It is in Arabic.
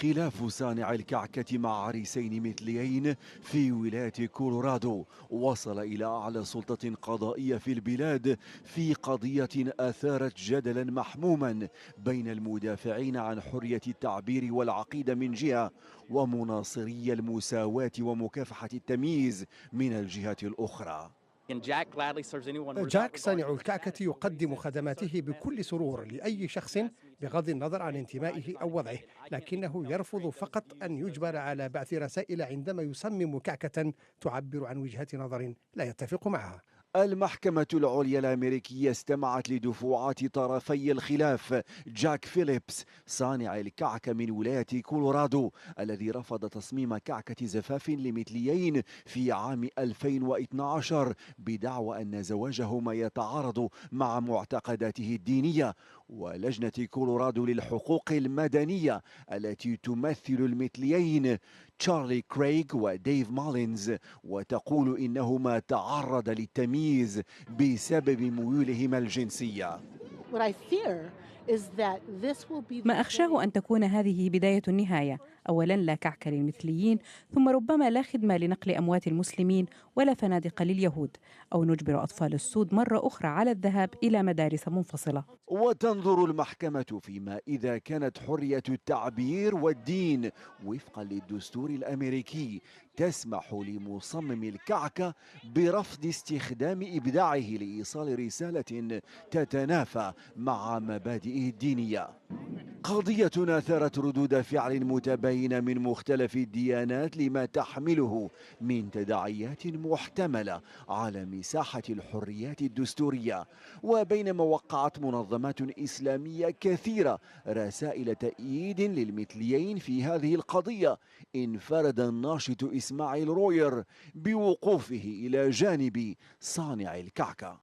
خلاف صانع الكعكة مع عريسين مثليين في ولاية كولورادو وصل إلى أعلى سلطة قضائية في البلاد في قضية أثارت جدلا محموما بين المدافعين عن حرية التعبير والعقيدة من جهة ومناصري المساواة ومكافحة التمييز من الجهة الأخرى. جاك صانع الكعكة يقدم خدماته بكل سرور لأي شخص بغض النظر عن انتمائه أو وضعه، لكنه يرفض فقط أن يجبر على بعث رسائل عندما يصمم كعكة تعبر عن وجهة نظر لا يتفق معها. المحكمة العليا الأمريكية استمعت لدفوعات طرفي الخلاف. جاك فيليبس صانع الكعكة من ولاية كولورادو الذي رفض تصميم كعكة زفاف لمثليين في عام 2012 بدعوى أن زواجهما يتعارض مع معتقداته الدينية، ولجنة كولورادو للحقوق المدنية التي تمثل المثليين تشارلي كريغ وديف مالينز وتقول إنهما تعرض للتمييز بسبب ميولهما الجنسية. ما أخشاه أن تكون هذه بداية النهاية. أولا، لا كعك للمثليين، ثم ربما لا خدمة لنقل أموات المسلمين ولا فنادق لليهود، أو نجبر أطفال السود مرة أخرى على الذهاب إلى مدارس منفصلة. وتنظر المحكمة فيما إذا كانت حرية التعبير والدين وفقا للدستور الأمريكي تسمح لمصمم الكعكة برفض استخدام إبداعه لإيصال رسالة تتنافى مع مبادئه الدينية. قضية أثارت ردود فعل متباينة من مختلف الديانات لما تحمله من تداعيات محتملة على مساحة الحريات الدستورية، وبينما وقعت منظمات إسلامية كثيرة رسائل تأييد للمثليين في هذه القضية، انفرد الناشط إسماعيل روير بوقوفه إلى جانب صانع الكعكة.